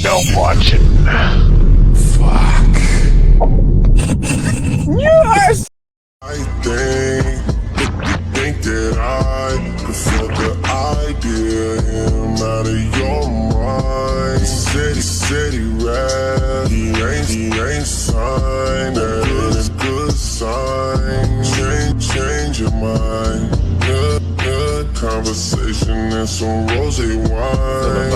Don't watch it. Fuck. Yes! I think that I could fuck the idea him out of your mind. Said he rap, he ain't signed. That is a good sign. Change your mind. Good conversation and some rosé wine.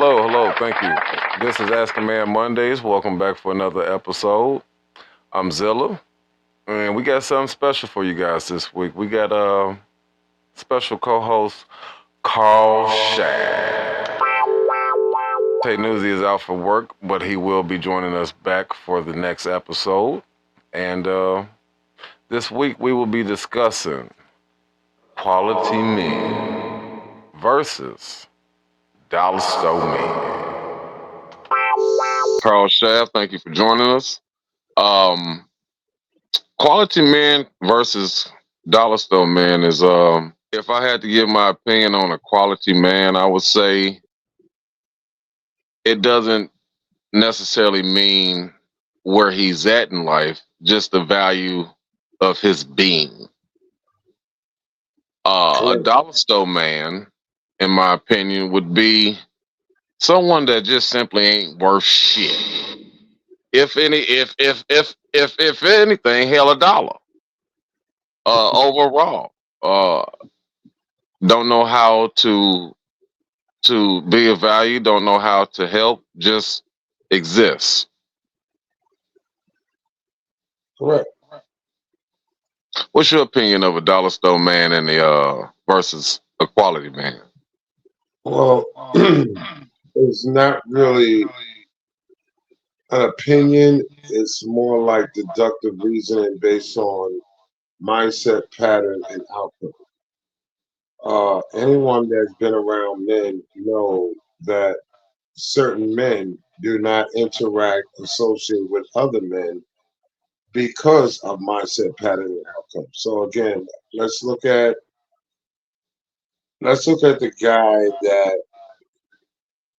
Hello, thank you. This is Ask a Man Mondays. Welcome back for another episode. I'm Zilla, and we got something special for you guys this week. We got a special co-host, Carl Shad. Tay Newsy is out for work, but he will be joining us back for the next episode. And this week we will be discussing quality men versus dollar store men. Carl Shaft, thank you for joining us. Quality men versus dollar store men is if I had to give my opinion on a quality man, I would say it doesn't necessarily mean where he's at in life, just the value of his being. A dollar store man, in my opinion, would be someone that just simply ain't worth shit. If anything, hell, a dollar. Overall, don't know how to be of value, don't know how to help, just exists. Correct. What's your opinion of a dollar store man and the versus a quality man? Well, it's not really an opinion. It's more like deductive reasoning based on mindset, pattern, and outcome. Anyone that's been around men know that certain men do not interact, associate with other men because of mindset, pattern, and outcome. So again, let's look at the guy that,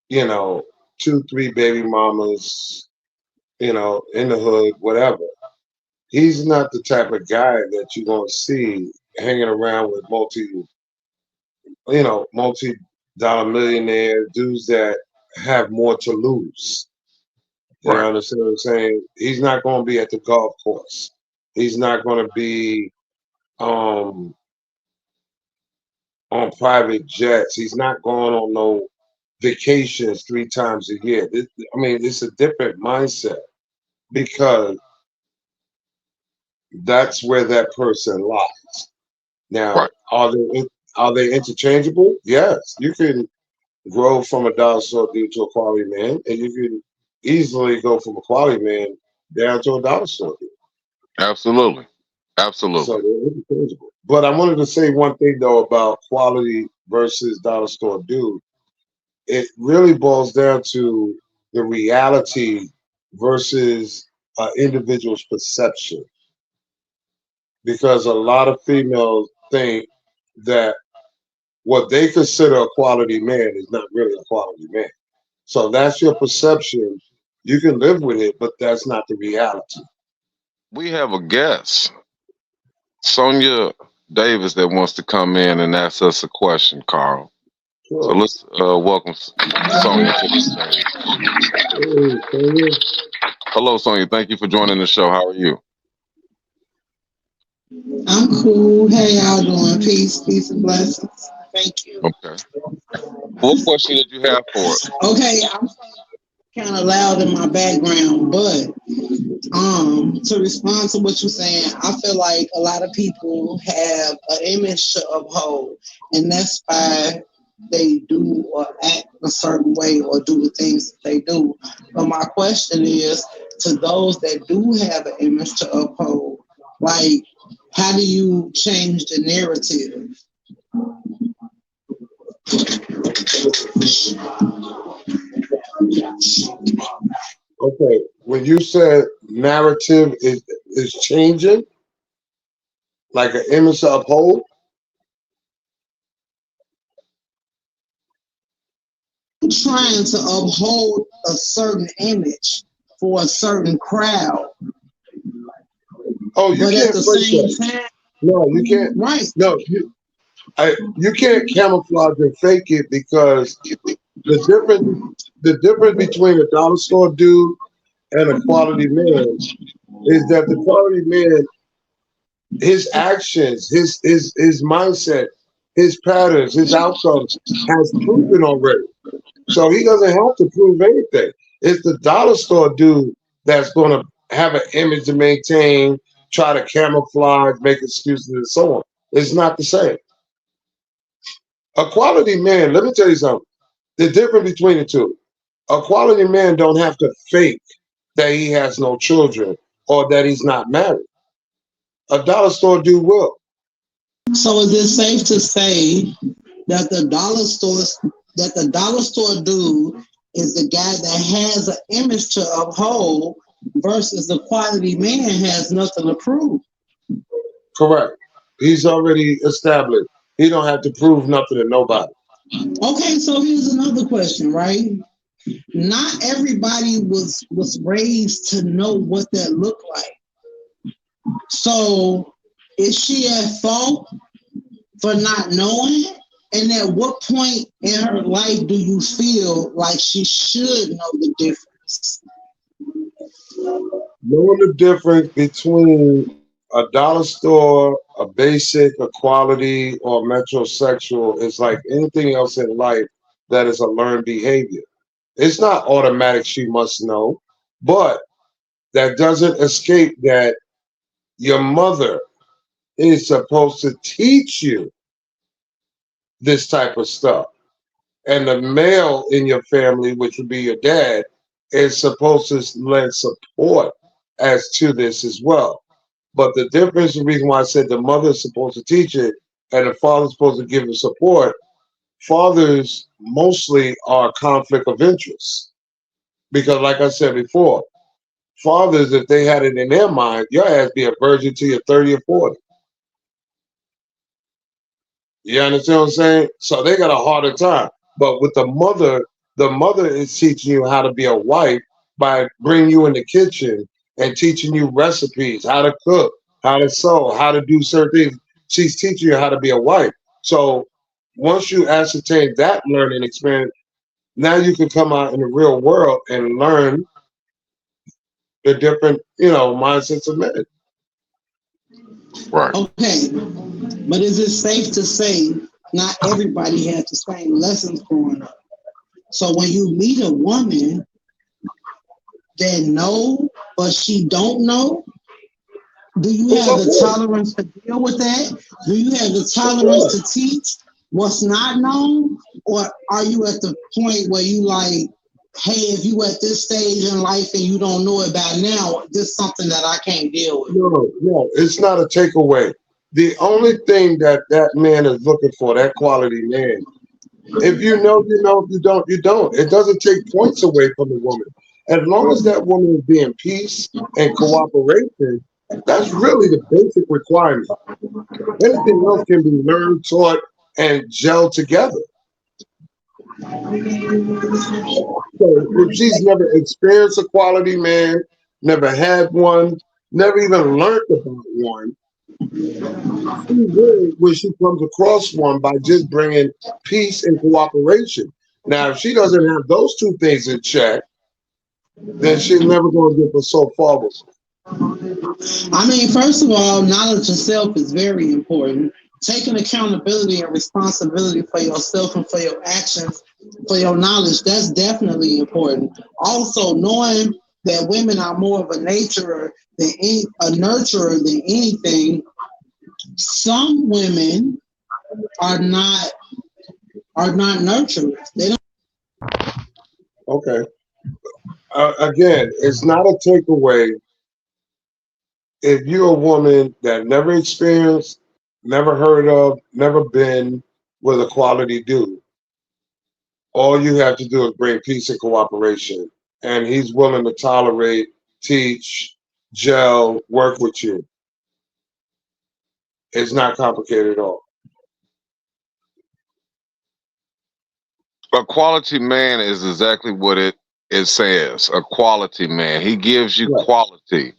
you know, 2, 3 baby mamas, in the hood, whatever. He's not the type of guy that you're gonna see hanging around with multi-dollar millionaire dudes that have more to lose. You Right. understand what I'm saying? He's not gonna be at the golf course. He's not gonna be um on private jets. He's not going on no vacations 3 times a year. It's a different mindset because that's where that person lies. Now, Right. are they interchangeable? Yes, you can grow from a dollar store dude to a quality man, and you can easily go from a quality man down to a dollar store dude. Absolutely. So Absolutely. they're interchangeable. But I wanted to say one thing though about quality versus dollar store dude. It really boils down to the reality versus individual's perception, because a lot of females think that what they consider a quality man is not really a quality man. So that's your perception. You can live with it, but that's not the reality. We have a guest, Sonia Davis, that wants to come in and ask us a question, Carl. So Sure. let's welcome Sonia to the stage. Hey, Sonia. Hello, Sonia. Thank you for joining the show. How are you? I'm cool. Hey, y'all doing? Peace, peace, and blessings. Thank you. Okay. What question did you have for us? Okay, I'm kind of loud in my background, but to respond to what you're saying, I feel like a lot of people have an image to uphold, and that's why they do or act a certain way or do the things that they do. But my question is to those that do have an image to uphold, like, how do you change the narrative? Okay. When you said narrative is changing, like an image to uphold, Trying to uphold a certain image for a certain crowd, oh, you but at can't the break same that. time, No, you can't. right? No, you can't camouflage and fake it because the difference the difference between a dollar store dude and a quality man is that the quality man, his actions, his mindset, his patterns, his outcomes has proven already. So he doesn't have to prove anything. It's the dollar store dude that's going to have an image to maintain, try to camouflage, make excuses, and so on. It's not the same. A quality man, let me tell you something. The difference between the two. A quality man don't have to fake that he has no children or that he's not married. A dollar store dude will. So is it safe to say that the dollar store dude is the guy that has an image to uphold versus the quality man has nothing to prove? Correct. He's already established. He don't have to prove nothing to nobody. Okay, so here's another question, right? Not everybody was raised to know what that looked like. So is she at fault for not knowing? And at what point in her life do you feel like she should know the difference? Knowing the difference between a dollar store, a basic, a quality, or metrosexual is like anything else in life that is a learned behavior. It's not automatic she must know, but that doesn't escape that your mother is supposed to teach you this type of stuff. And the male in your family, which would be your dad, is supposed to lend support as to this as well. But the difference, the reason why I said the mother is supposed to teach it and the father's supposed to give the support, fathers mostly are conflict of interest. Because, like I said before, fathers, if they had it in their mind, your ass be a virgin till you're 30 or 40. You understand what I'm saying? So they got a harder time. But with the mother is teaching you how to be a wife by bringing you in the kitchen and teaching you recipes, how to cook, how to sew, how to do certain things. She's teaching you how to be a wife. So once you ascertain that learning experience, now you can come out in the real world and learn the different, mindsets of men. Right. Okay, but is it safe to say not everybody had the same lessons growing up? So when you meet a woman that know but she don't know, do you Of have the course, tolerance to deal with that? Do you have the of tolerance course. to teach what's not known? Or are you at the point where you like, hey, if you at this stage in life and you don't know it by now, this is something that I can't deal with? No, no, it's not a takeaway. The only thing that that man is looking for, that quality man, if you know, you know. If you don't, you don't. It doesn't take points away from the woman. As long as that woman is being peace and cooperation, that's really the basic requirement. Anything else can be learned, taught, and gel together. So if she's never experienced a quality man, never had one, never even learned about one, she will when she comes across one by just bringing peace and cooperation. Now, if she doesn't have those two things in check, then she's never going to get so far with I mean, first of all, knowledge of self is very important. Taking accountability and responsibility for yourself and for your actions, for your knowledge, that's definitely important. Also, knowing that women are more of a nurturer a nurturer than anything. Some women are not nurturers. They don't. it. Okay. Again, it's not a takeaway if you're a woman that never experienced, never heard of, never been with a quality dude. All you have to do is bring peace and cooperation, and he's willing to tolerate, teach, gel, work with you. It's not complicated at all. A quality man is exactly what it says. A quality man. He gives you Right. quality.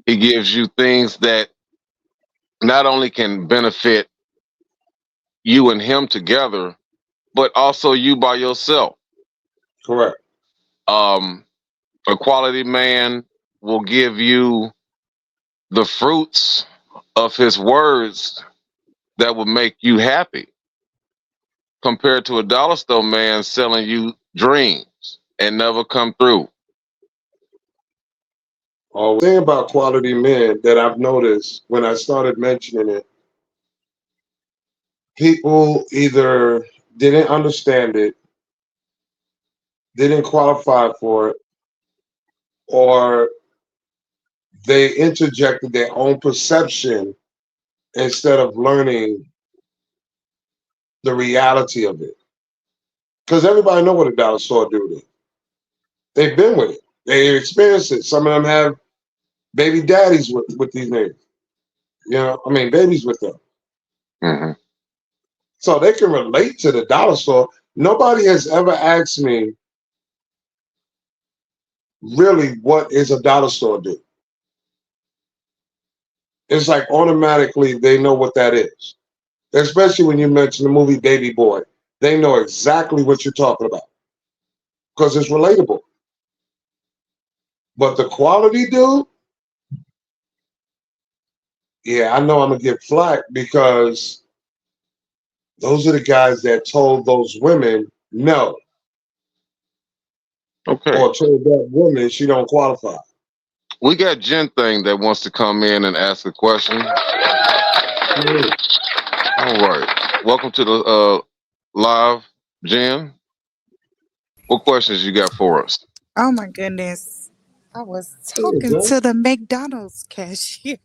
He gives you things that not only can benefit you and him together, but also you by yourself. Correct. Um, a quality man will give you the fruits of his words that will make you happy compared to a dollar store man selling you dreams and never come through. Always. The thing about quality men that I've noticed when I started mentioning it, people either didn't understand it, didn't qualify for it, or they interjected their own perception instead of learning the reality of it. Because everybody know what a dollar store dude is. They've been with it. They experienced it. Some of them have baby daddies with these niggas. You know, I mean, babies with them. Hmm. So they can relate to the dollar store. Nobody has ever asked me really what is a dollar store do. It's like automatically they know what that is. Especially when you mention the movie Baby Boy. They know exactly what you're talking about because it's relatable. But the quality dude, yeah, I know I'm gonna get flack because those are the guys that told those women no, Okay. or told that woman she don't qualify. We got Jen Thing that wants to come in and ask a question. Mhm. All right. Welcome to the live, Jen. What questions you got for us? Oh my goodness. I was Yeah, talking Joe. to the McDonald's cashier.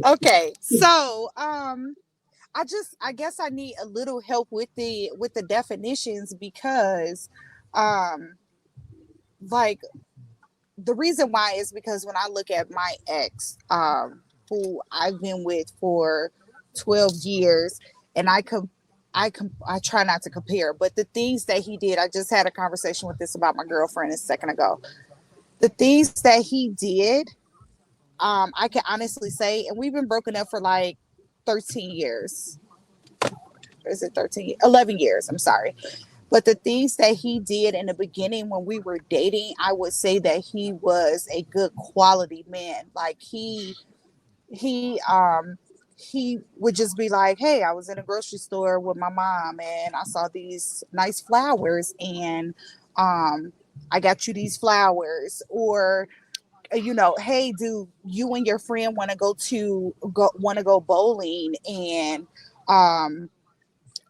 Okay. So, I guess I need a little help with the definitions because um like the reason why is because when I look at my ex who I've been with for 12 years and I try not to compare, but the things that he did, I just had a conversation with this about my girlfriend a second ago. The things that he did, I can honestly say, and we've been broken up for like 13 years. Is it 13? 11 years. I'm sorry. But the things that he did in the beginning when we were dating, I would say that he was a good quality man. Like he he would just be like, "Hey, I was in a grocery store with my mom and I saw these nice flowers and um I got you these flowers." Or hey, do you and your friend want to go bowling? Um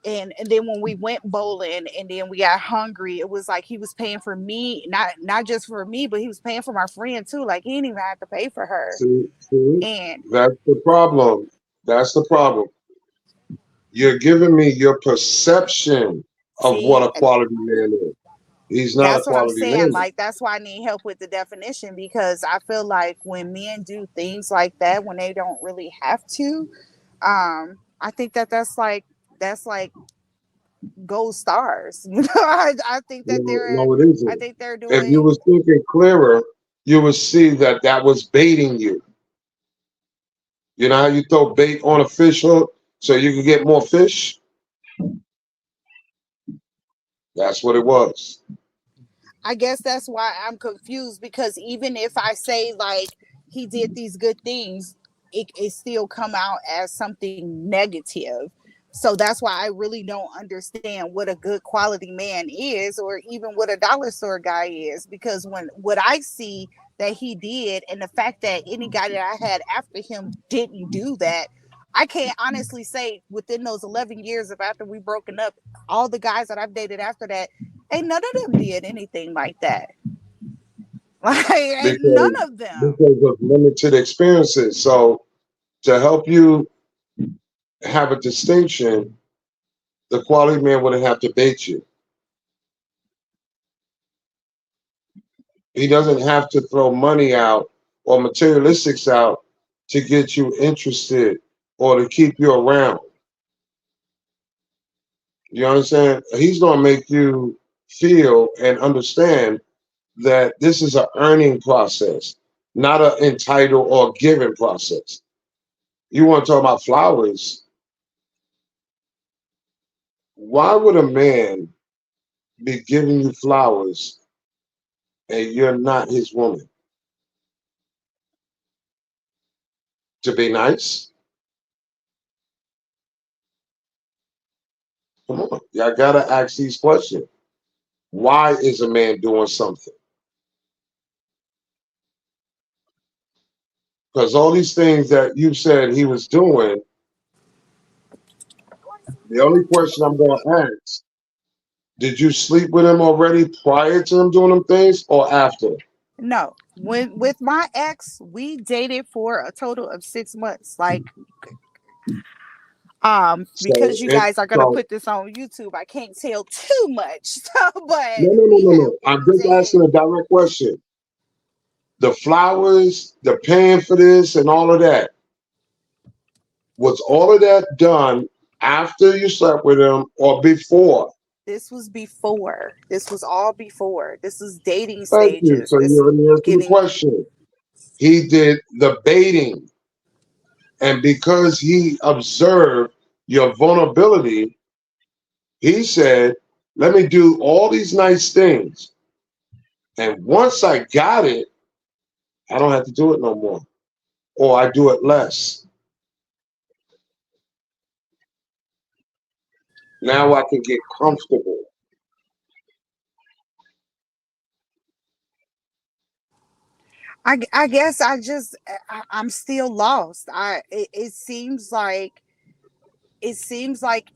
and then when we went bowling and then we got hungry, it was like he was paying for me, not just for me, but he was paying for my friend too. Like he didn't even have to pay for her. See, And that's the problem. That's the problem. You're giving me your perception of what see, a quality man is. He's not a that's what I'm quality saying. man. Like that's why I need help with the definition because I feel like when men do things like that when they don't really have to, um I think that that's like gold stars. I think that No, they're no, it I isn't. think they're If you doing. was thinking clearer, you would see that that was baiting you. You know how you throw bait on a fish hook so you can get more fish? That's what it was. I guess that's why I'm confused, because even if I say like he did these good things, it still come out as something negative. So that's why I really don't understand what a good quality man is, or even what a dollar store guy is, because when what I see that he did, and the fact that any guy that I had after him didn't do that, I can't honestly say within those 11 years of after we broken up, all the guys that I've dated after that, ain't none of them did anything like that. Like, ain't none because of them. because of limited experiences. So to help you have a distinction, the quality man wouldn't have to bait you. He doesn't have to throw money out or materialistics out to get you interested or to keep you around. You understand? He's going to make you feel and understand that this is an earning process, not an entitled or given process. You want to talk about flowers? Why would a man be giving you flowers and you're not his woman? To be nice? Come on, y'all gotta ask these questions. Why is a man doing something? Because all these things that you said he was doing, the only question I'm going to ask: did you sleep with him already prior to him doing them things, or after? No, when with my ex, we dated for a total of 6 months. Like, So, because you it, guys are gonna so put this on YouTube, I can't tell too much. So, but no, no, no, we no, have no. I'm we just dated. asking a direct question. The flowers, the paying for this, and all of that, was all of that done after you slept with him or before? This was before. This was all before. This is dating Thank you. stages. So This you is already answered the getting. question. He did the baiting, and because he observed your vulnerability, he said, "Let me do all these nice things, and once I got it, I don't have to do it no more, or I do it less. Now I can get comfortable." I guess I'm still lost. It seems like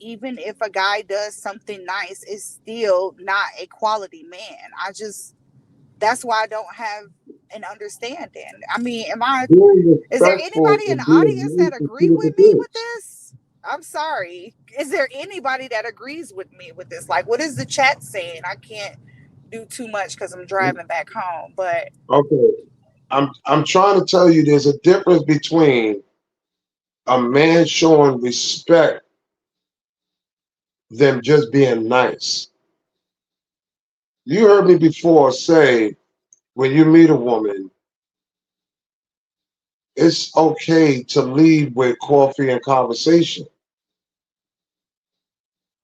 even if a guy does something nice, it's still not a quality man. I just That's why I don't have an understanding. I mean, Being is there respectful anybody in and the being audience nice that is two agree with different me with things. this? I'm sorry. Is there anybody that agrees with me with this? Like, what is the chat saying? I can't do too much because I'm driving back home. But Okay, I'm trying to tell you there's a difference between a man showing respect than just being nice. You heard me before say when you meet a woman, it's okay to lead with coffee and conversation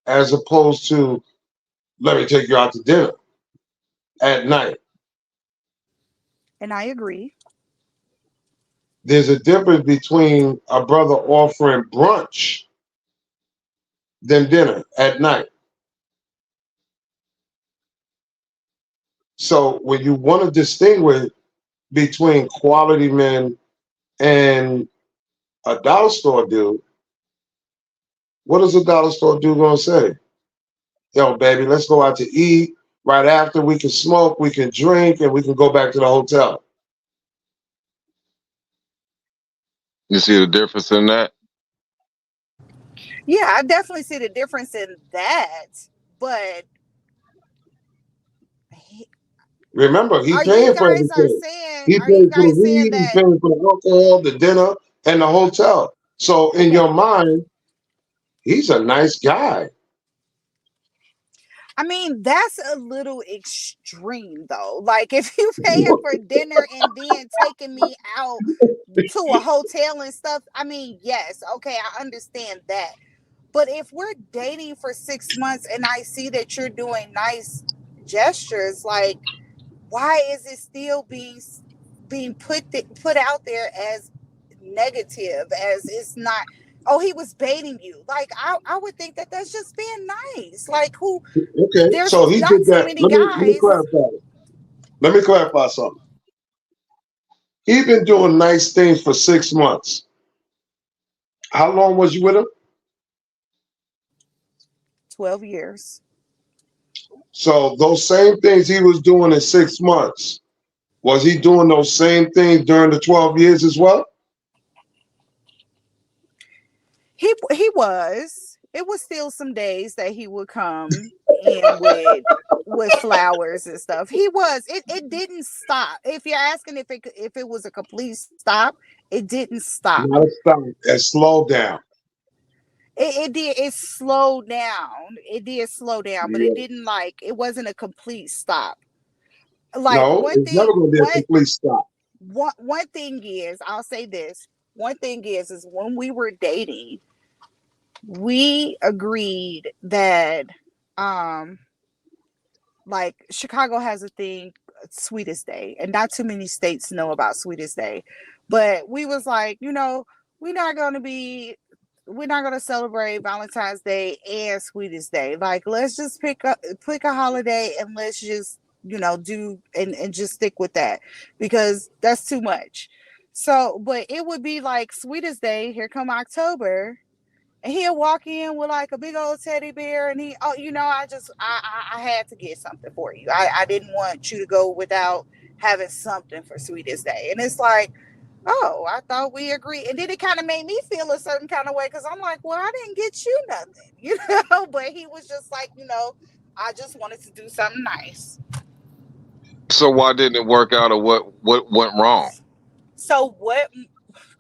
as opposed to let me take you out to dinner at night. and I agree. There's a difference between a brother offering brunch than dinner at night. So when you want to distinguish between quality men and a dollar store dude, what is a dollar store dude gonna say? Yo, baby, let's go out to eat. Right after we can smoke, we can drink, and we can go back to the hotel. You see the difference in that? Yeah, I definitely see the difference in that. But Remember, he are you paying for guys are everything. saying He are you paid for the guys saying weed, he that paying for the alcohol, the dinner, and the hotel. So in okay, your mind, He's a nice guy. I mean, that's a little extreme though. Like if you paying for dinner and then taking me out to a hotel and stuff, I mean, yes, okay, I understand that. But if we're dating for 6 months and I see that you're doing nice gestures, like why is it still being put out there as negative, as it's not, oh, he was baiting you? Like I would think that that's just being nice. Like who, Okay, there's so he not did too that. many Let me guys. clarify. Let me clarify something. He's been doing nice things for 6 months. How long was you with him? 12 years. So those same things he was doing in 6 months, was he doing those same things during the 12 years as well? He was. It was still some days that he would come in with flowers and stuff. He was. It didn't stop. If you're asking if it was a complete stop, it didn't stop. Not a stop. And slow down. It did. It slowed down. It did slow down, but it Yeah. didn't, like, it wasn't a complete stop. Like No, it's never going to be a complete stop. one thing is, I'll say this. One thing is when we were dating, we agreed that um like Chicago has a thing, Sweetest Day, and not too many states know about Sweetest Day. But we was like, we're not going to be we're not going to celebrate Valentine's Day and Sweetest Day. Like, let's just pick a holiday and let's just, do and just stick with that, because that's too much. So, but it would be like Sweetest Day, here come October, and he'll walk in with like a big old teddy bear, and oh, I had to get something for you. I didn't want you to go without having something for Sweetest Day. And it's like, oh, I thought we agreed. And then it kind of made me feel a certain kind of way, because I'm like, well, I didn't get you nothing, but he was just like, I just wanted to do something nice. So why didn't it work out, or what went wrong? So what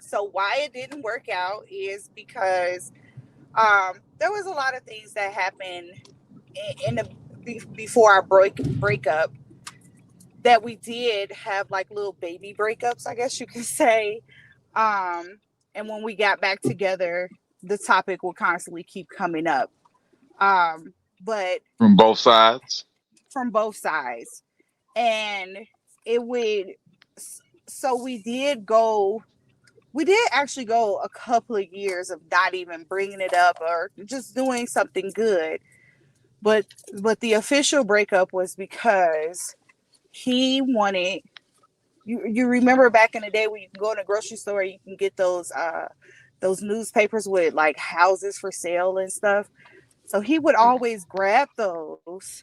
so why it didn't work out is because there was a lot of things that happened in the before our breakup, that we did have like little baby breakups, I guess you could say. And when we got back together, the topic will constantly keep coming up. But From both sides? from both sides, and it would. So we did actually go a couple of years of not even bringing it up or just doing something good. But the official breakup was because he wanted, you remember back in the day when you can go in a grocery store, you can get those newspapers with like houses for sale and stuff. So he would always grab those,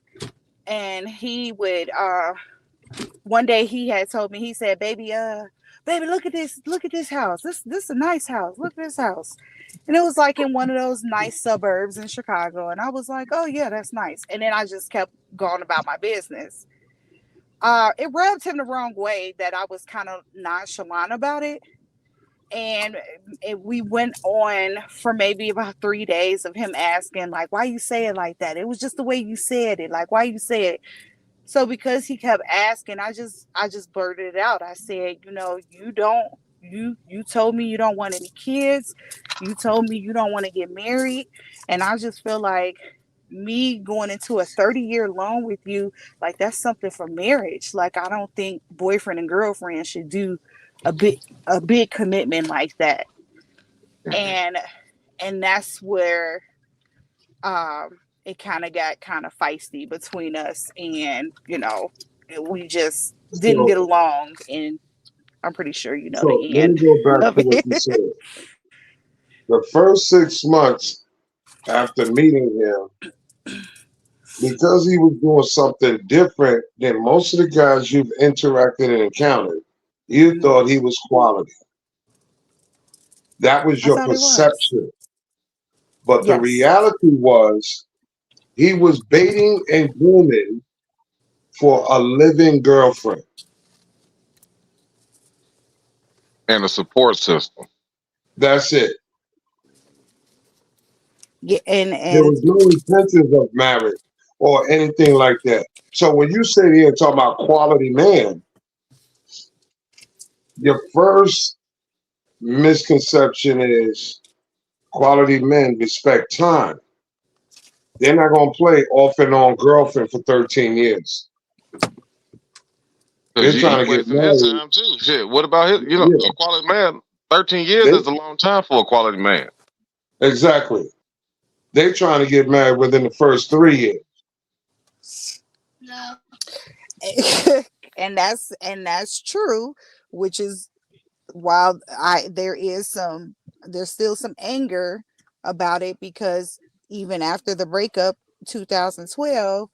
and he would one day he had told me, he said, baby, look at this house. This is a nice house. Look at this house. And it was like in one of those nice suburbs in Chicago. And I was like, oh yeah, that's nice. And then I just kept going about my business. It rubbed him the wrong way that I was kind of nonchalant about it. And we went on for maybe about 3 days of him asking, like, why you say it like that? It was just the way you said it. Like, why you say it? So because he kept asking, I just blurted it out. I said, you told me you don't want any kids. You told me you don't want to get married. And I just feel like me going into a 30-year loan with you, like that's something for marriage. Like I don't think boyfriend and girlfriend should do a big commitment like that. And that's where it kind of got kind of feisty between us, and we just didn't So, get along, and I'm pretty sure so the let me end go back of to what you it. said. The first 6 months after meeting him, because he was doing something different than most of the guys you've interacted and encountered, you Mhm. thought he was quality. That was I your thought it was. perception. But the Yes. reality was he was baiting and grooming for a living girlfriend. And a support system. That's it. Yeah, There and was no intentions of marriage or anything like that. So when you sit here and talk about quality man, your first misconception is quality men respect time. They're not gonna play off and on girlfriend for 13 years. Because They're you trying to get wasting his married. time too. Shit. What about his? You know, Yeah, a quality man. 13 years they is a long time for a quality man. exactly. They're trying to get married within the first 3 years. and that's true, which is while I there is some there's still some anger about it because even after the breakup 2012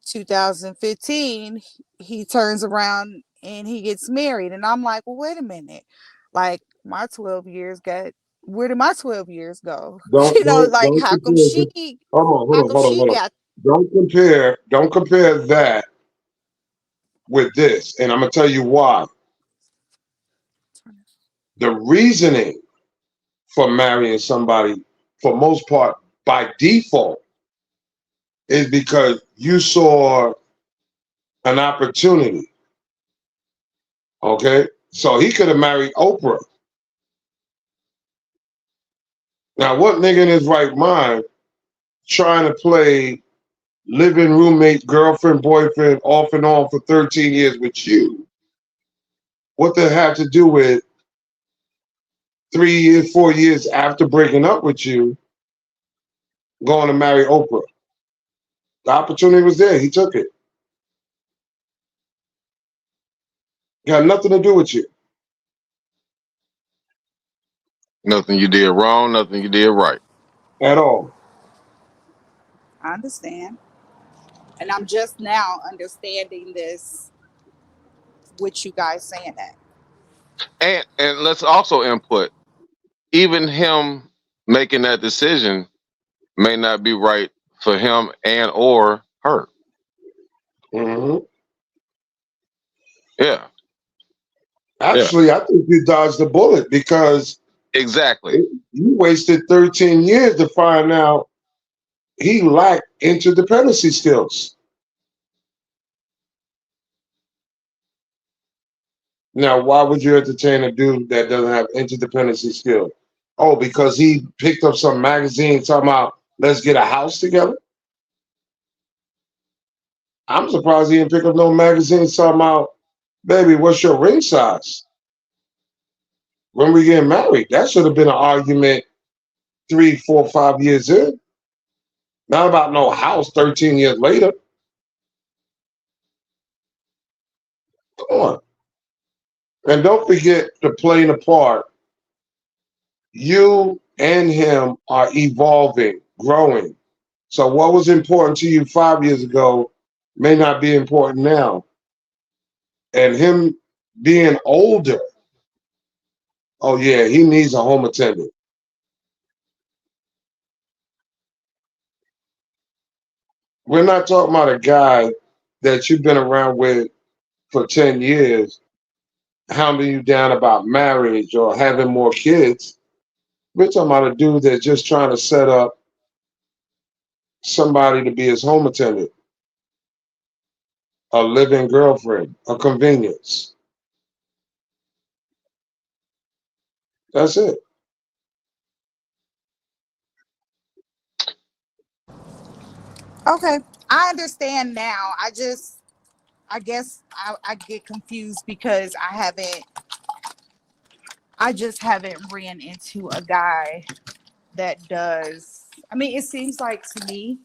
2015 he turns around and he gets married and I'm like, well, wait a minute, like my 12 years got where did my 12 years go? Don't don't Like don't compare. how come she Hold on. got Don't compare that with this, and I'm gonna tell you why. The reasoning for marrying somebody, for most part, by default, is because you saw an opportunity. Okay, so he could have married Oprah. Now, what nigga in his right mind trying to play living roommate, girlfriend, boyfriend, off and on for 13 years with you? What that have to do with 3 years, 4 years after breaking up with you, going to marry Oprah? The opportunity was there. He took it. It had nothing to do with you Nothing you did wrong. Nothing you did right. at all. I understand, and I'm just now understanding this with you guys saying that. And let's also input. Even him making that decision may not be right for him and or her. Hmm. Yeah. Yeah. Actually, I think you dodged the bullet because Exactly. you wasted 13 years to find out he lacked interdependency skills. Now, why would you entertain a dude that doesn't have interdependency skills? Oh, because he picked up some magazine talking about let's get a house together. I'm surprised he didn't pick up no magazine talking about, baby, what's your ring size? When we get married, that should have been an argument 3, 4, 5 years in. Not about no house 13 years later. Come on. And don't forget to play the part. You and him are evolving, growing. So what was important to you 5 years ago may not be important now. And him being older, oh yeah, he needs a home attendant. We're not talking about a guy that you've been around with for 10 years, hounding you down about marriage or having more kids. We're talking about a dude that's just trying to set up somebody to be his home attendant, a living girlfriend, a convenience. That's it. Okay, I understand now. I guess I get confused because I just haven't ran into a guy that does. I mean, it seems like to me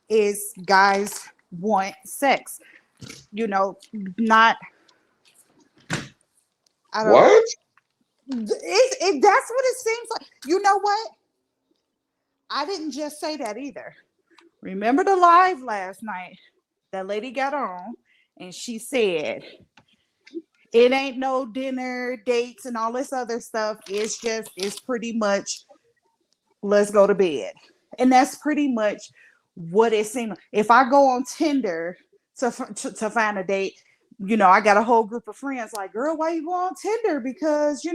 is guys want sex, you know, not, I don't, What? that's what it seems like. You know what? I didn't just say that either. Remember the live last night? That lady got on and she said, it ain't no dinner dates and all this other stuff. It's pretty much let's go to bed. And that's pretty much what it seemed like. If I go on Tinder to find a date, I got a whole group of friends like, girl, why you go on Tinder? Because,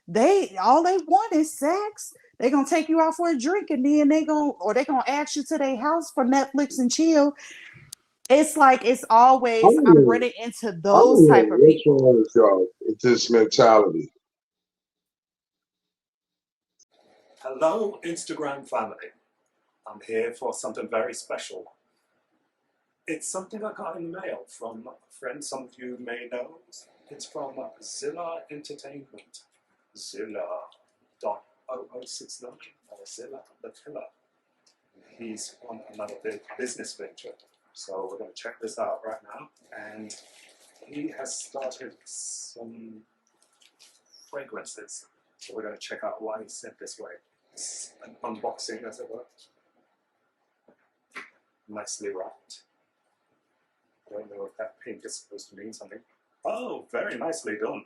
they all they want is sex. They gonna take you out for a drink, and then they gonna ask you to their house for Netflix and chill. It's like it's I always don't I'm know. running into I those don't know type of what's people. wrong with y'all. It's this mentality. Hello, Instagram family. I'm here for something very special. It's something I got in the mail from a friend some of you may know. It's from ZILLA Entertainment. Zilla.0069 or Zilla the Killer. He's on another big business venture. So we're going to check this out right now. And he has started some fragrances. So we're going to check out why he sent this way. It's an unboxing, as it were. Nicely wrapped. I don't know if that pink is supposed to mean something. Oh, very nicely done.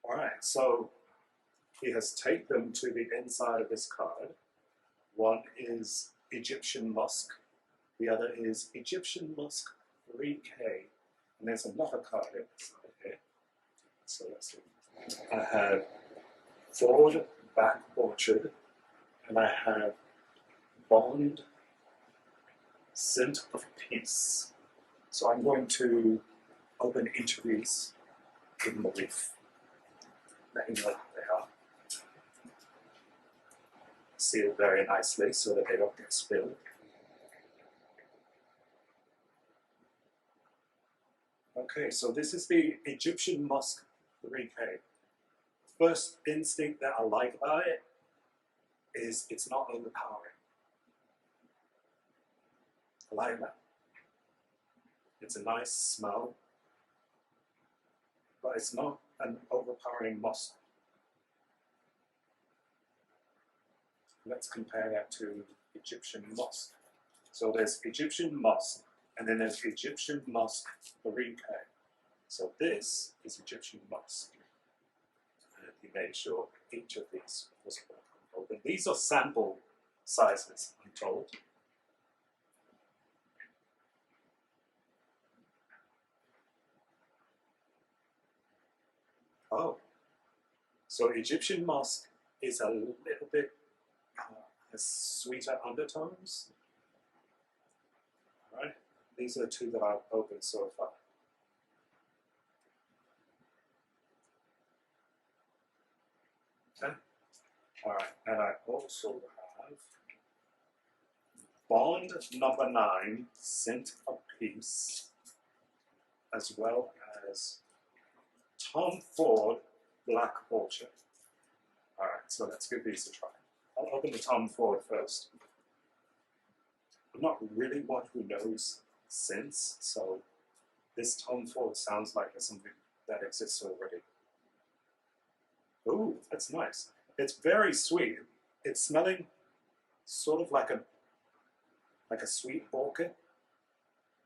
All right, so he has taped them to the inside of this card. One is Egyptian musk. The other is Egyptian musk 3K. And there's another card inside here. So let's see. I have Ford Back Orchard, and I have Bond Scent of Peace. So I'm going to open each of these, give them a leaf, let you know what they are. Seal very nicely so that they don't get spilled. Okay, so this is the Egyptian Musk 3K. First instinct that I like about it is it's not overpowering. I like that. It's a nice smell, but it's not an overpowering musk. Let's compare that to Egyptian musk. So there's Egyptian musk, and then there's Egyptian musk 3K. So this is Egyptian musk. And he made sure each of these was open. These are sample sizes, I'm told. Oh, so Egyptian musk is a little bit has sweeter undertones. All right, these are the two that I've opened so far. Okay. All right, and I also have Bond number 9, Scent of Peace, as well as Tom Ford Black Orchard. All right, so let's give these a try. I'll open the Tom Ford first. I'm not really one who knows scents, so this Tom Ford sounds like it's something that exists already. Ooh, that's nice. It's very sweet. It's smelling sort of like a sweet orchid,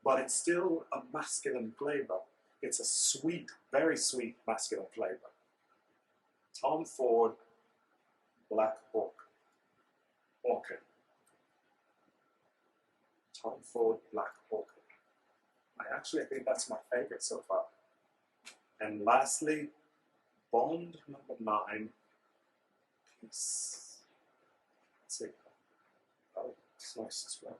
but it's still a masculine flavor. It's a sweet, very sweet masculine flavor. Tom Ford Black Orchid. Tom Ford Black Orchid. I actually think that's my favorite so far. And lastly, Bond number 9, Peace. Let's see. Oh, it's nice as well.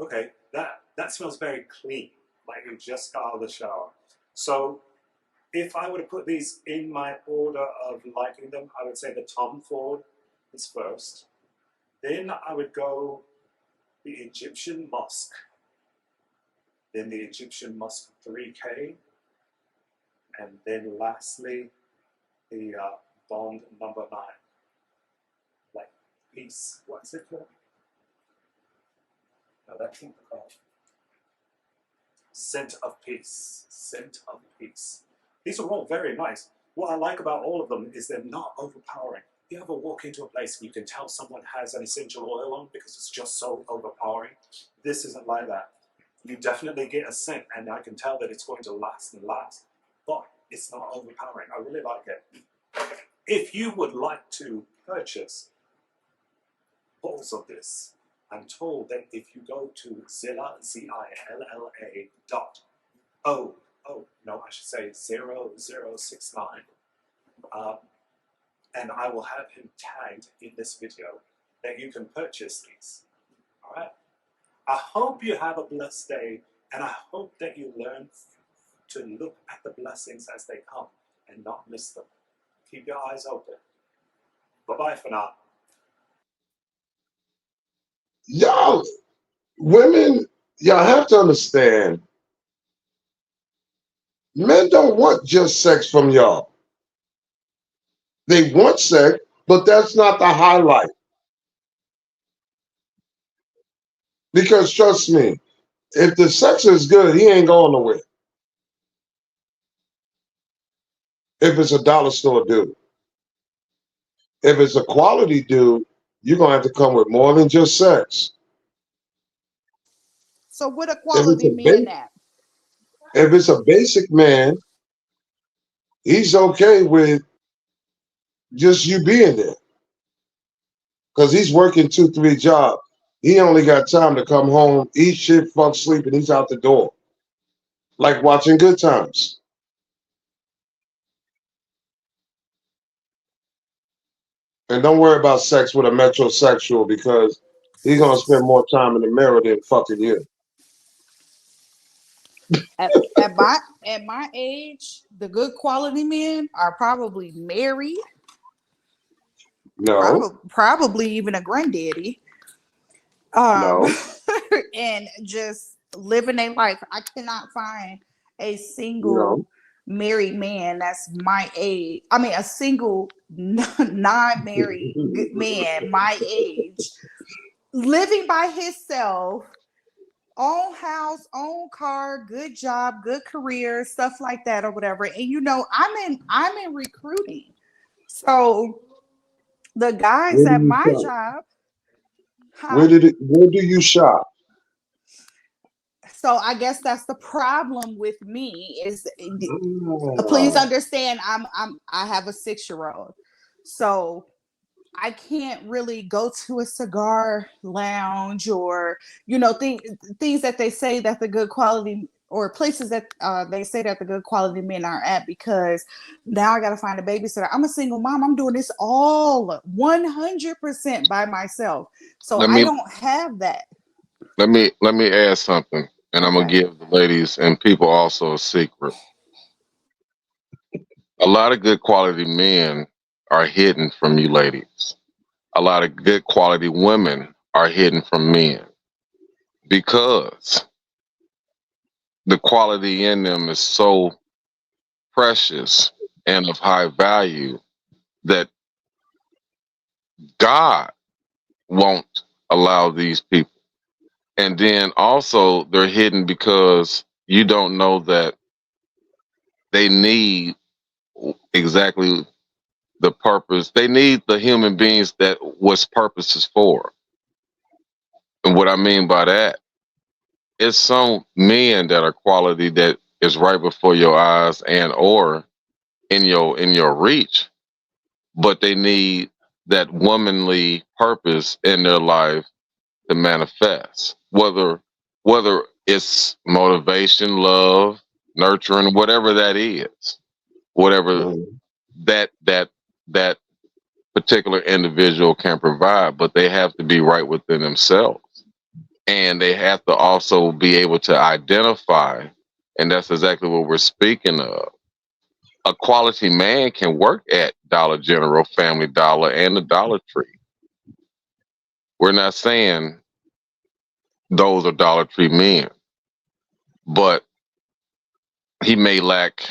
Okay, that smells very clean, like you just got out of the shower. So if I were to put these in my order of liking them, I would say the Tom Ford is first. Then I would go the Egyptian Musk. Then the Egyptian Musk 3K. And then lastly, the Bond number 9. Like peace. What's it called? No, that's not the card. Scent of Peace. Scent of Peace. These are all very nice. What I like about all of them is they're not overpowering. You ever walk into a place and you can tell someone has an essential oil on because it's just so overpowering? This isn't like that. You definitely get a scent, and I can tell that it's going to last and last, but it's not overpowering. I really like it. If you would like to purchase bottles of this, I'm told that if you go to ZILLA, ZILLA oh, no, I should say 0069. Um, and I will have him tagged in this video that you can purchase these. All right? I hope you have a blessed day, and I hope that you learn to look at the blessings as they come and not miss them. Keep your eyes open. Bye-bye for now. Y'all, women, y'all have to understand, men don't want just sex from y'all. They want sex, but that's not the highlight. Because trust me, if the sex is good, he ain't going nowhere. If it's a dollar store dude. If it's a quality dude, you're gonna have to come with more than just sex. So what a If it's quality a men ba- at? if it's a basic man, he's okay with just you being there. Because he's working 2, 3 jobs. He only got time to come home, eat shit, fuck, sleep, and he's out the door. Like watching Good Times. And don't worry about sex with a metrosexual because he's gonna spend more time in the mirror than fucking you. At my age, the good quality men are probably married, No, probably even a granddaddy, um, no, and just living a life. I cannot find a no. single married man that's my age. I mean, a single non-married man my age living by himself, own house, own car, good job, good career, stuff like that or whatever. And I'm in recruiting. So the guys Where do at you my shop? job, huh? Where do you shop? So I guess that's the problem with me is please Ah, understand I have a 6-year old. So I can't really go to a cigar lounge or things that they say that the good quality or places that they say that the good quality men are at because now I got to find a babysitter. I'm a single mom. I'm doing this all 100% by myself. So Let I me don't have that. let me add something, and I'm gonna Okay. give the ladies and people also a secret. A lot of good quality men are hidden from you ladies. A lot of good quality women are hidden from men because the quality in them is so precious and of high value that God won't allow these people. And then also they're hidden because you don't know that they need exactly the purpose. They need the human beings that was purpose is for. And what I mean by that, it's some men that are quality that is right before your eyes and or in your reach, but they need that womanly purpose in their life to manifest. Whether it's motivation, love, nurturing, whatever that is, whatever mhm. that particular individual can provide, but they have to be right within themselves. And they have to also be able to identify, and that's exactly what we're speaking of. A quality man can work at Dollar General, Family Dollar, and the Dollar Tree. We're not saying those are Dollar Tree men, but he may lack.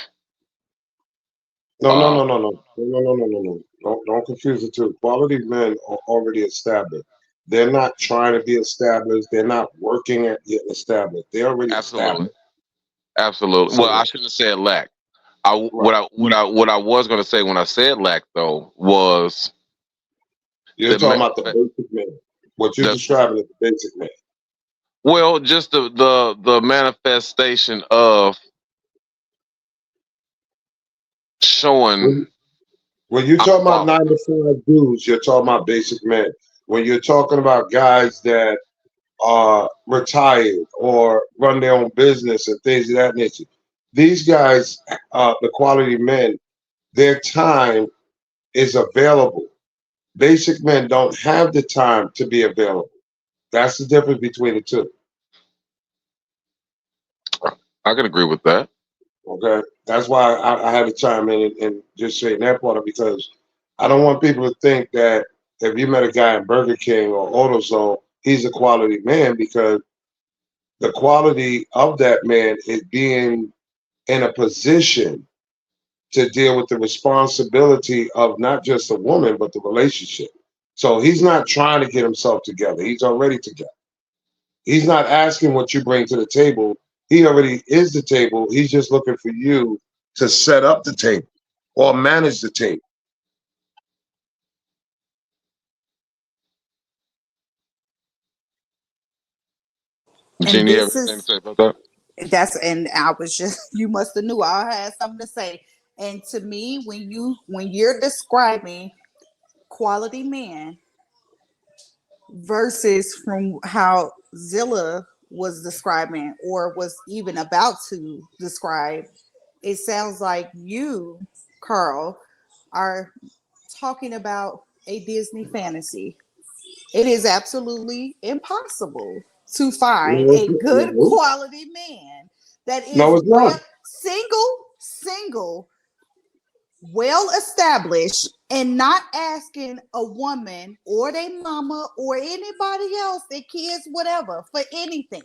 No, no, Uh, no, no, no, no, no, no, no, no. Don't confuse the two. Quality men are already established. They're not trying to be established. They're not working at get established. They're already absolutely, established. absolutely. Well, I So, shouldn't have said lack. I right. what I was going to say when I said lack though was You're the talking about the manifest. basic man. What you're The describing is the basic man. well, just the manifestation of showing When, when you're I'm talking about quality. 9 to 5 dudes, you're talking about basic men. When you're talking about guys that are retired or run their own business and things of that nature, These guys, the quality men, their time is available. Basic men don't have the time to be available. That's the difference between the two. I can agree with that. Okay, that's why I had to chime in and just say that part of because I don't want people to think that if you met a guy in Burger King or AutoZone, he's a quality man because the quality of that man is being in a position to deal with the responsibility of not just a woman but the relationship. So he's not trying to get himself together; he's already together. He's not asking what you bring to the table. He already is the table. He's just looking for you to set up the table or manage the table. And Gene, you have this anything to is say about that? that's and I was just you must have knew I had something to say. And to me, when you're describing quality man versus from how Zilla was describing or was even about to describe, it sounds like you, Carl, are talking about a Disney fantasy. It is absolutely impossible to find No, a good quality man that is no, it's not. single, well established, and not asking a woman or their mama or anybody else, their kids, whatever, for anything.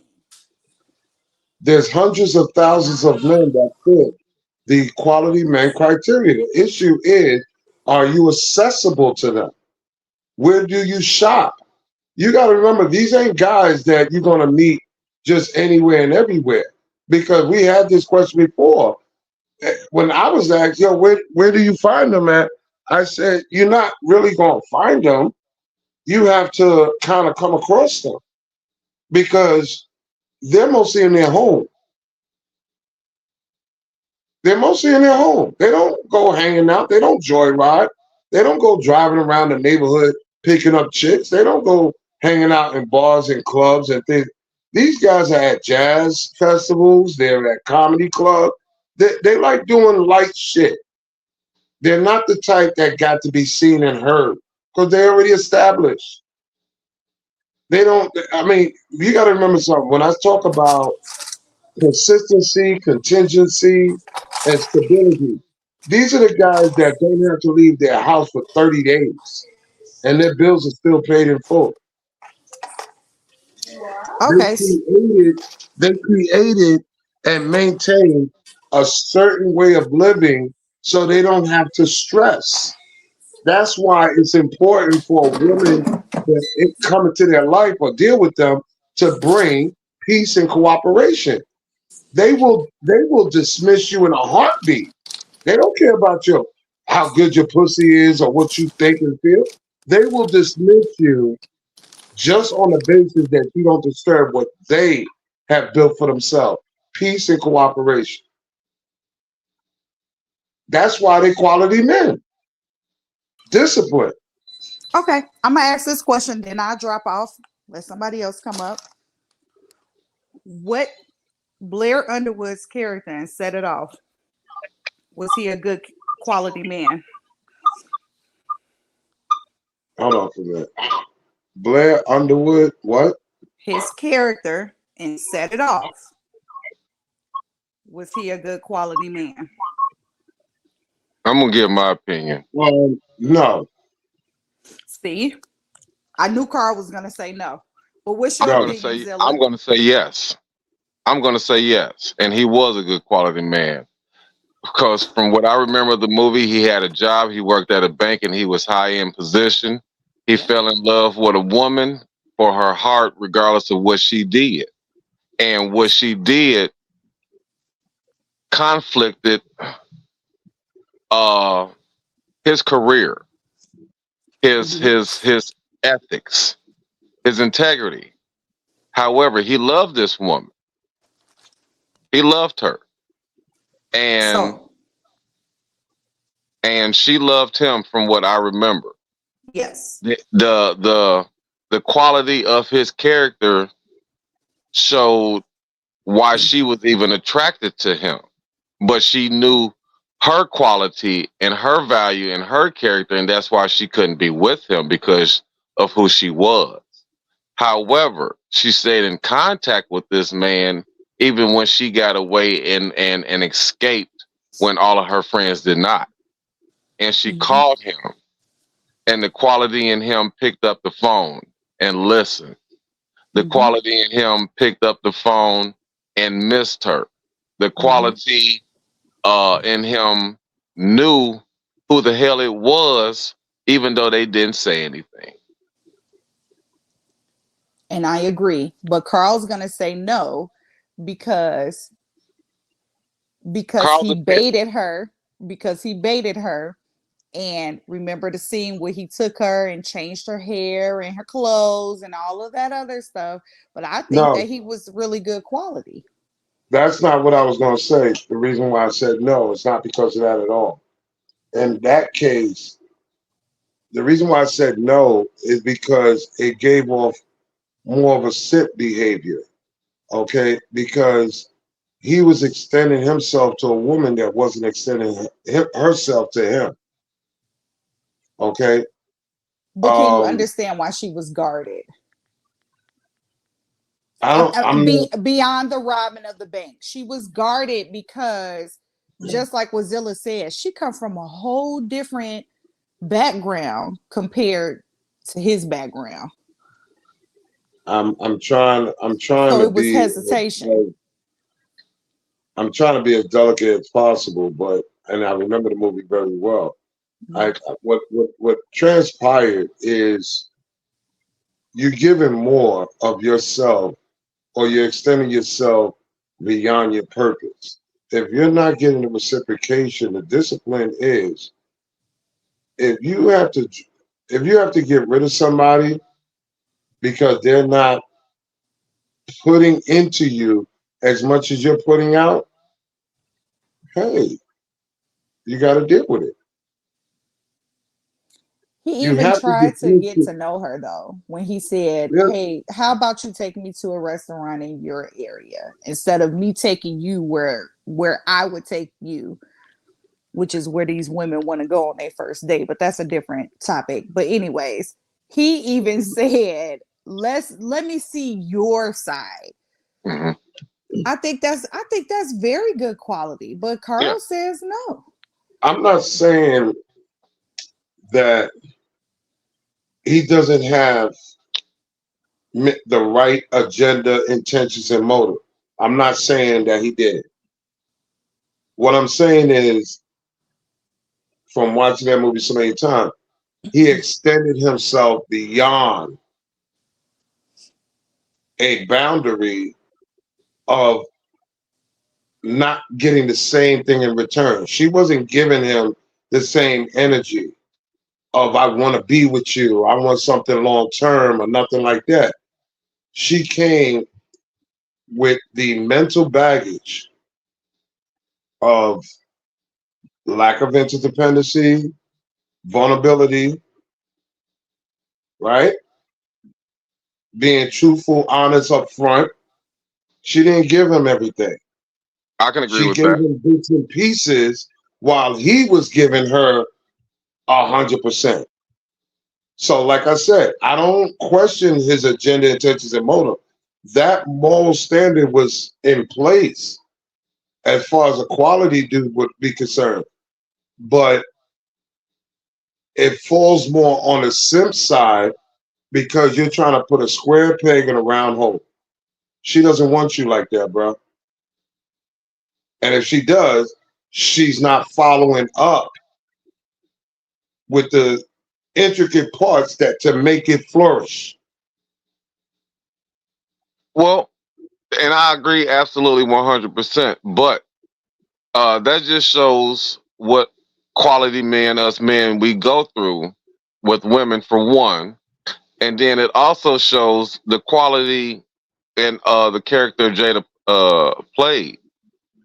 There's hundreds of thousands of men that fit the quality man criteria. The issue is, are you accessible to them? Where do you shop? You got to remember, these ain't guys that you're going to meet just anywhere and everywhere. Because we had this question before. When I was asked, yo, where do you find them at? I said, you're not really going to find them. You have to kind of come across them because they're mostly in their home. They're mostly in their home. They don't go hanging out. They don't joyride. They don't go driving around the neighborhood picking up chicks. They don't go hanging out in bars and clubs and things. These guys are at jazz festivals. They're at comedy clubs. They like doing light shit. They're not the type that got to be seen and heard because they already established. They don't. I mean, you got to remember something. When I talk about consistency, contingency, and stability. These are the guys that don't have to leave their house for 30 days and their bills are still paid in full. They Okay. created, they created and maintained a certain way of living so they don't have to stress. That's why it's important for a woman that it come into their life or deal with them to bring peace and cooperation. They will dismiss you in a heartbeat. They don't care about your how good your pussy is or what you think and feel. They will dismiss you just on the basis that you don't disturb what they have built for themselves. Peace and cooperation. That's why they quality men. Discipline. Okay. I'm gonna ask this question, then I'll drop off. Let somebody else come up. What Blair Underwood's character and Set It Off, was he a good quality man? Hold on for a minute. Blair Underwood, what? His character and Set It Off, was he a good quality man? I'm gonna give my opinion. No, Steve, I knew Carl was gonna say no, but what's your I'm no. gonna opinion, say I'm Zilla? gonna say yes. I'm gonna say yes, and he was a good quality man because from what I remember of the movie, he had a job. He worked at a bank, and he was high in position. He fell in love with a woman for her heart, regardless of what she did, and what she did conflicted uh, his career, his Mm-hmm. his his ethics, his integrity. However, he loved this woman. He loved her, and So and she loved him. From what I remember, yes. the quality of his character showed why she was even attracted to him. but she knew her quality and her value and her character, and that's why she couldn't be with him because of who she was. However, she stayed in contact with this man even when she got away and escaped when all of her friends did not. And she Hmm. called him, and the quality in him picked up the phone and listened. The Hmm. quality in him picked up the phone and missed her. The Hmm. quality in him knew who the hell it was, even though they didn't say anything. And I agree, but Carl's gonna say no because because Carl's he a pit. baited her because he baited her. And remember the scene where he took her and changed her hair and her clothes and all of that other stuff. But I think No, that he was really good quality. that's not what I was going to say. The reason why I said no, it's not because of that at all. In that case, the reason why I said no is because it gave off more of a simp behavior. Okay, because he was extending himself to a woman that wasn't extending herself to him. Okay, But can you um, understand why she was guarded? I don't. I'm not. Beyond the robbing of the bank, she was guarded because, just like what Zilla said, she come from a whole different background compared to his background. I'm trying. I'm trying So to it was be. hesitation. I'm trying to be as delicate as possible, but and I remember the movie very well. What transpired is you're giving more of yourself, or you're extending yourself beyond your purpose. If you're not getting the reciprocation, the discipline is if you have to if you have to get rid of somebody because they're not putting into you as much as you're putting out, hey, you got to deal with it. He You even have to tried to differentiate. get to know her though when he said, Yeah, "Hey, how about you take me to a restaurant in your area instead of me taking you where I would take you, which is where these women want to go on their first date, but that's a different topic. But anyways, he even said, let me see your side." Mhm. I think that's very good quality, but Yeah, Carl says no. I'm not saying that he doesn't have the right agenda, intentions, and motive. I'm not saying that he didn't. What I'm saying is, from watching that movie so many times, he extended himself beyond a boundary of not getting the same thing in return. She wasn't giving him the same energy of I want to be with you, I want something long term or nothing like that. She came with the mental baggage of lack of interdependency, vulnerability, right? Being truthful, honest up front. She didn't give him everything. I can agree She with gave that. him bits and pieces while he was giving her 100%. So, like I said, I don't question his agenda, intentions, and motive. That moral standard was in place as far as a quality dude would be concerned. But it falls more on the simp side because you're trying to put a square peg in a round hole. She doesn't want you like that, bro. And if she does, she's not following up with the intricate parts that to make it flourish. Well, and I agree absolutely 100%. But that just shows what quality men, us men, we go through with women for one, and then it also shows the quality in the character Jada played.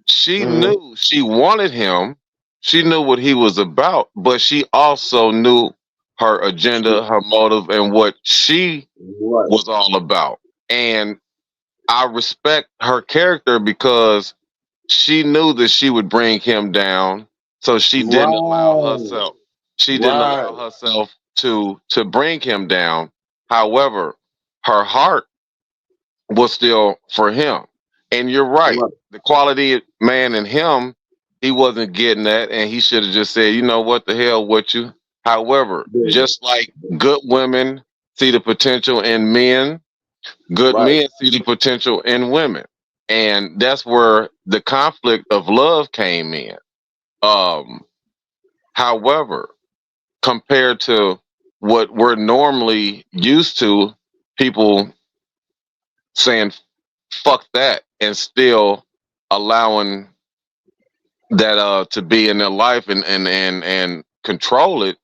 She Mhm. knew she wanted him. She knew what he was about, but she also knew her agenda, her motive, and what she Right. was all about. And I respect her character because she knew that she would bring him down, so she didn't allow Right, herself. She didn't right, allow herself to bring him down. However, her heart was still for him. And you're right. right. The quality man in him, he wasn't getting that, and he should have just said, you know what, the hell with you. However, There, just like good women see the potential in men, good right. men see the potential in women. And that's where the conflict of love came in. Um, however, compared to what we're normally used to, people saying fuck that and still allowing that to be in their life and control it.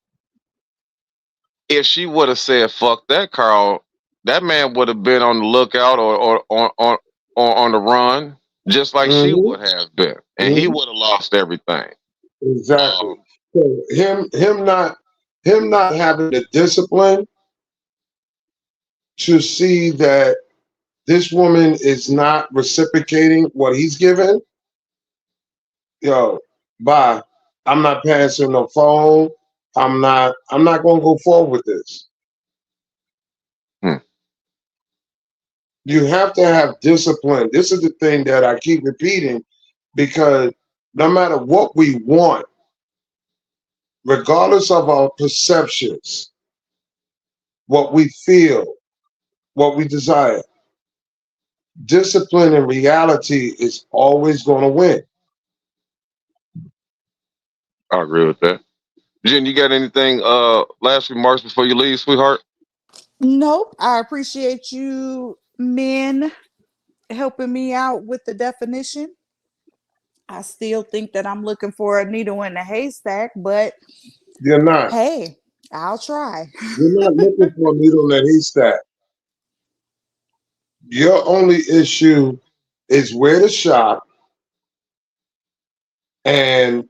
If she would have said fuck that, Carl, that man would have been on the lookout or on the run, just like she Hmm. would have been, and he Hmm. would have lost everything. Exactly. Um, So him not having the discipline to see that this woman is not reciprocating what he's giving. Yo, bye. I'm not passing the phone. I'm not gonna go forward with this. hmm, You have to have discipline. This is the thing that I keep repeating because no matter what we want, regardless of our perceptions, what we feel, what we desire, discipline and reality is always going to win. I agree with that. Jen, you got anything last remarks before you leave, sweetheart? Nope. I appreciate you men helping me out with the definition. I still think that I'm looking for a needle in a haystack, but You're not. hey, I'll try. You're not looking for a needle in a haystack. Your only issue is where to shop and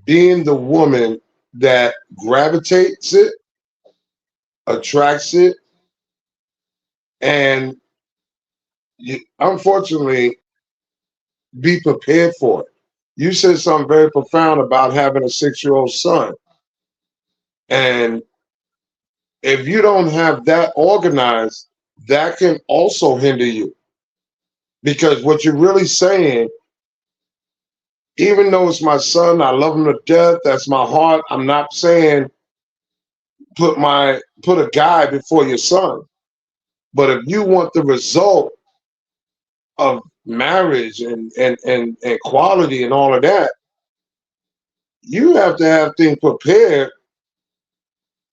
being the woman that gravitates it, attracts it, and unfortunately, be prepared for it. You said something very profound about having a 6-year-old son. And if you don't have that organized, that can also hinder you. Because what you're really saying, even though it's my son, I love him to death, that's my heart. I'm not saying put a guy before your son. But if you want the result of marriage and quality and all of that, you have to have things prepared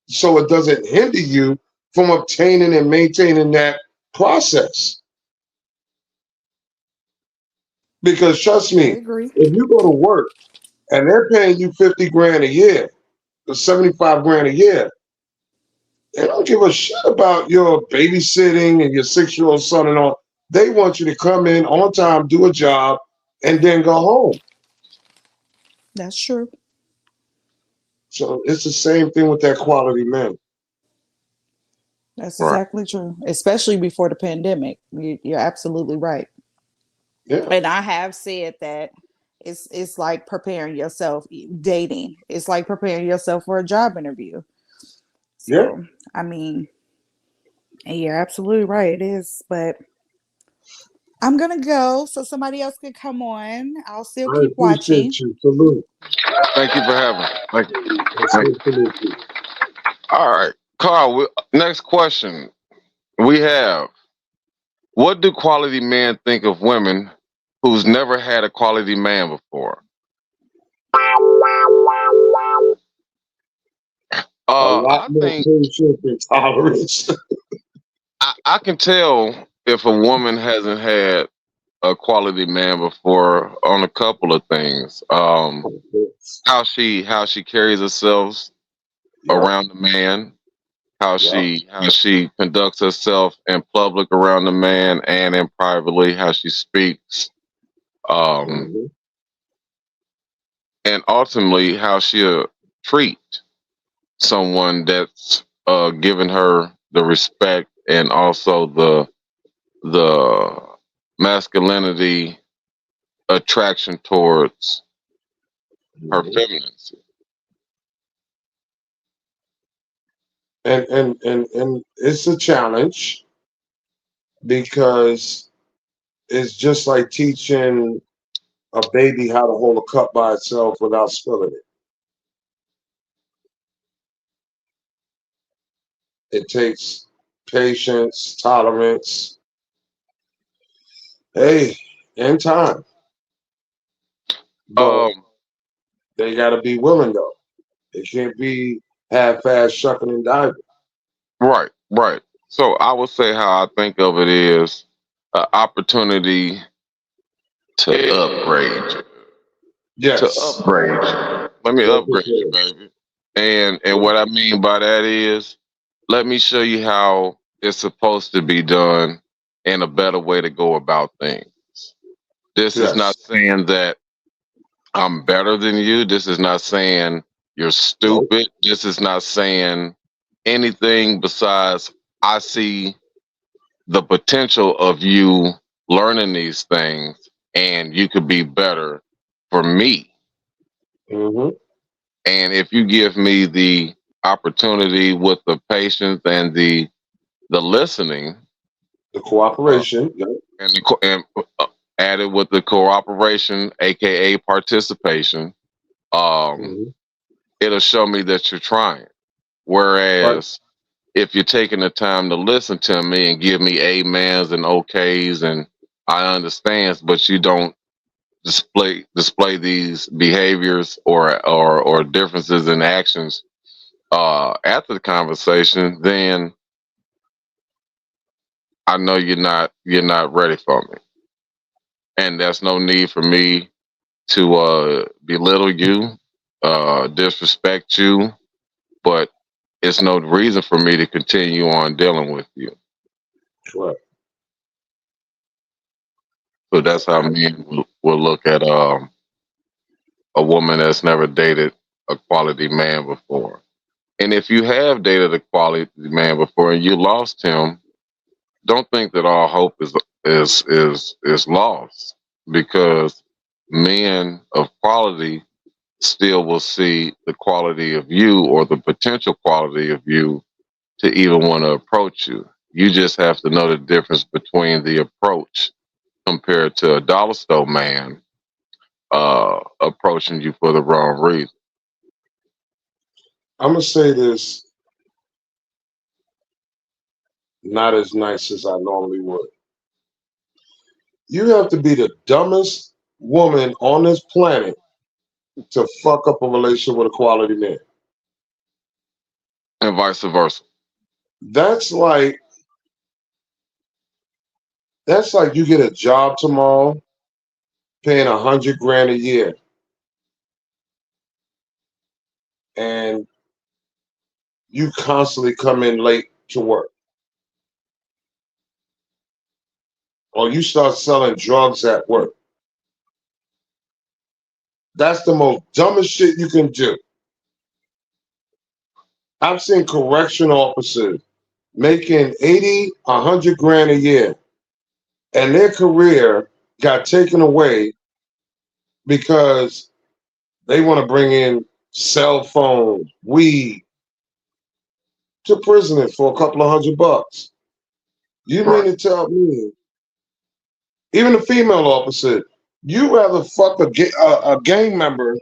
so it doesn't hinder you from obtaining and maintaining that process. Because trust I me, agree. if you go to work and they're paying you 50 grand a year, or 75 grand a year, they don't give a shit about your babysitting and your 6-year-old son and all. They want you to come in on time, do a job, and then go home. That's true. So it's the same thing with that quality man. That's Right. exactly true. Especially before the pandemic. You're absolutely right. Yeah, And I have said that it's like preparing yourself dating. It's like preparing yourself for a job interview. yeah. So I mean, and you're absolutely right. It is, but I'm gonna go so somebody else can come on. I'll still I keep watching. appreciate you. Salute. Thank you for having me. Thank you. I Thank say you. salute to you. All right, Carl. Next question we have: what do quality men think of women who's never had a quality man before? A lot I more think patience and tolerance. I can tell if a woman hasn't had a quality man before on a couple of things. How she carries herself Yep, around the man, how yep. she conducts herself in public around the man and in privately, how she speaks, um, Mhm. and ultimately how she'll treat someone that's giving her the respect and also the masculinity attraction towards her Mhm. femininity. And it's a challenge because it's just like teaching a baby how to hold a cup by itself without spilling it. It takes patience, tolerance, hey, and time. But Um, they got to be willing though. It can't be half-ass shucking and diving. right, right. So I would say how I think of it is an opportunity to upgrade you. To Yes, upgrade you. Let me well put upgrade you, there. baby. And Well, what I mean by that is, let me show you how it's supposed to be done and a better way to go about things. This is yes, not saying that I'm better than you. This is not saying you're nope. stupid. This is not saying anything besides I see the potential of you learning these things and you could be better for me. Hmm. And if you give me the opportunity with the patience and the listening, The uh, cooperation, yep. and added with the cooperation, aka participation, um, Hmm. it'll show me that you're trying. Right. Whereas if you're taking the time to listen to me and give me amens and okays and I understands, but you don't display these behaviors or differences in actions after the conversation, then I know you're not ready for me, and there's no need for me to belittle you, disrespect you, but it's no reason for me to continue on dealing with you. Correct. So that's how men will look at a woman that's never dated a quality man before. And if you have dated a quality man before and you lost him, don't think that all hope is lost because men of quality still will see the quality of you or the potential quality of you to even want to approach you. You just have to know the difference between the approach compared to a dollar store man approaching you for the wrong reason. I'm gonna say this not as nice as I normally would. You have to be the dumbest woman on this planet to fuck up a relationship with a quality man. And vice versa. That's like that's like you get a job tomorrow, paying 100 grand a year, and you constantly come in late to work, or you start selling drugs at work. That's the most dumbest shit you can do. I've seen correctional officers making 80, 100 grand a year, and their career got taken away because they want to bring in cell phones, weed to prison for a couple of $100. You mean Right. to tell me, even a female officer, you rather fuck a gang member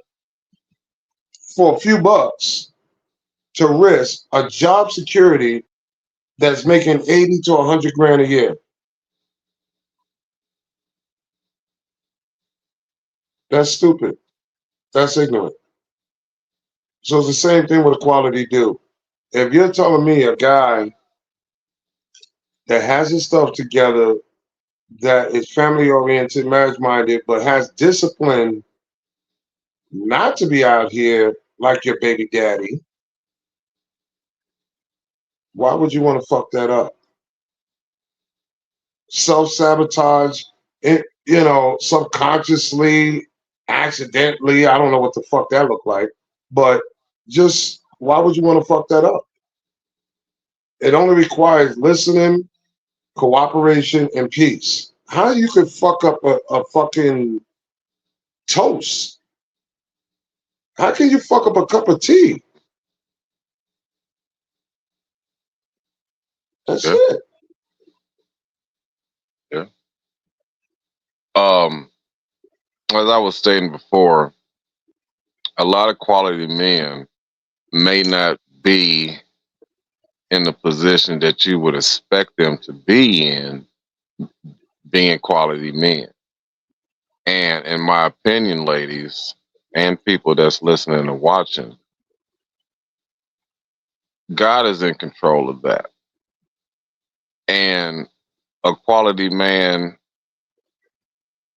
for a few bucks to risk a job security that's making 80 to 100 grand a year? That's stupid. That's ignorant. So it's the same thing with a quality dude. If you're telling me a guy that has his stuff together, that is family oriented, marriage minded, but has discipline not to be out here like your baby daddy, why would you want to fuck that up? Self sabotage, subconsciously, accidentally. I don't know what the fuck that looked like, but just why would you want to fuck that up? It only requires listening, cooperation, and peace. How you could fuck up a fucking toast. How can you fuck up a cup of tea? That's Yeah, it. yeah. Um, as I was stating before, a lot of quality men may not be in the position that you would expect them to be in, being quality men. And in my opinion, ladies and people that's listening and watching, God is in control of that. And a quality man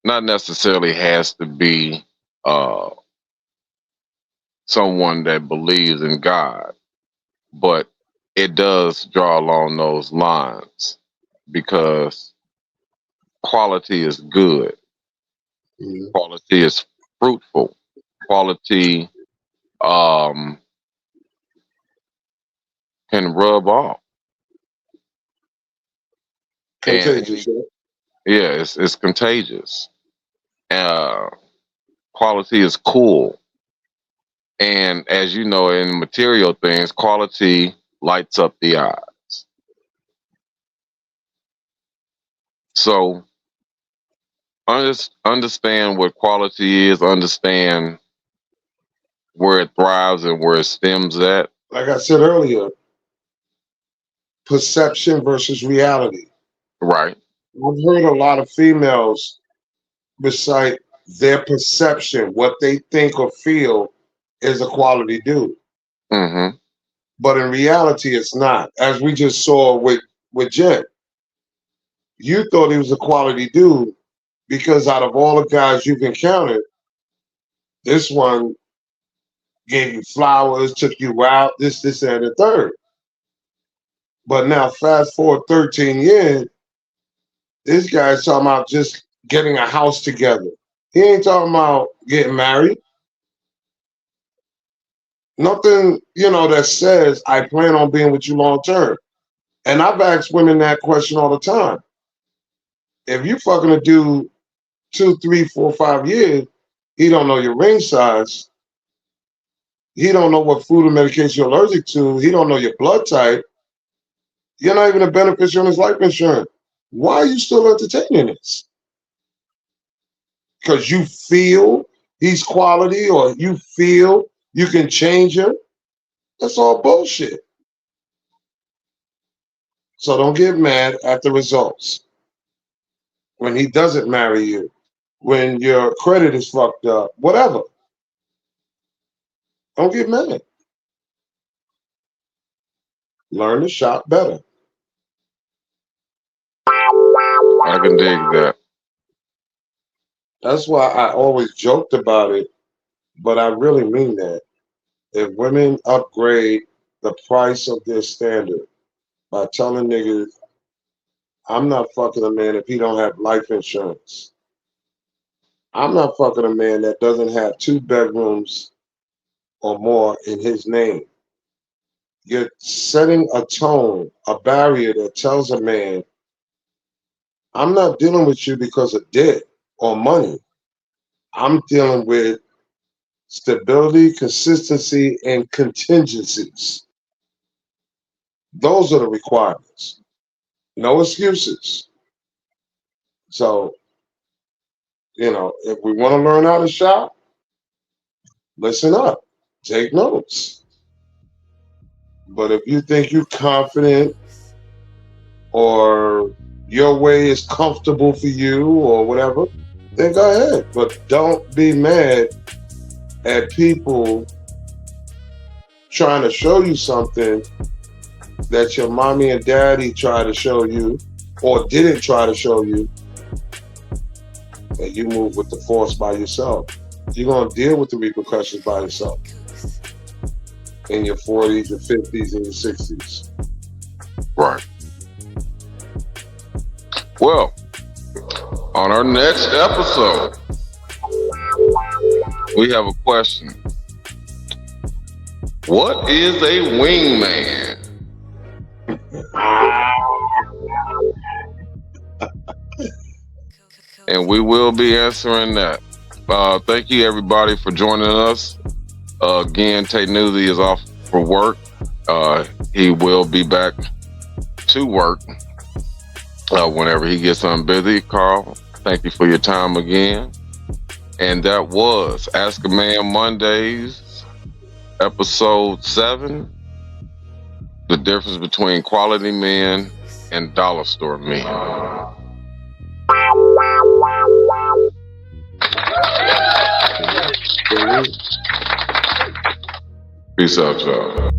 not necessarily has to be uh, someone that believes in God, but it does draw along those lines because quality is good, Mhm. quality is fruitful, quality um, can rub off, and Contagious, yeah. yeah, it's contagious. Uh, Quality is cool, and as you know, in material things, quality lights up the eye. So understand what quality is, understand where it thrives and where it stems at. Like I said earlier, perception versus reality. Right. I've heard a lot of females recite their perception, what they think or feel is a quality dude. Mm-hmm. But in reality, it's not. As we just saw with Jen, you thought he was a quality dude because out of all the guys you've encountered, this one gave you flowers, took you out, this, and the third. But now, fast forward 13 years, this guy's talking about just getting a house together. He ain't talking about getting married. Nothing, that says I plan on being with you long term. And I've asked women that question all the time. If you fucking a dude 2, 3, 4, 5 years, he don't know your ring size. He don't know what food or medication you're allergic to. He don't know your blood type. You're not even a beneficiary on his life insurance. Why are you still entertaining this? Because you feel he's quality or you feel you can change him? That's all bullshit. So don't get mad at the results. When he doesn't marry you, when your credit is fucked up, whatever. Don't get mad. Learn to shop better. I can dig that. That's why I always joked about it, but I really mean that. If women upgrade the price of their standard by telling niggas, I'm not fucking a man if he don't have life insurance. I'm not fucking a man that doesn't have 2 bedrooms or more in his name. You're setting a tone, a barrier that tells a man, I'm not dealing with you because of debt or money. I'm dealing with stability, consistency, and contingencies. Those are the requirements. No excuses. So, if we want to learn how to shop, listen up, take notes. But if you think you're confident or your way is comfortable for you or whatever, then go ahead. But don't be mad at people trying to show you something that your mommy and daddy tried to show you or didn't try to show you, and you move with the force by yourself. You're going to deal with the repercussions by yourself in your 40s, your 50s, and your 60s. Right. Well, on our next episode, we have a question. What is a wingman? And we will be answering that. Thank you everybody for joining us. Again, Tate Newsy is off for work. He will be back to work whenever he gets busy. Carl, thank you for your time again. And that was Ask a Man Mondays, episode 7, the difference between quality men and dollar store men. Peace out, y'all.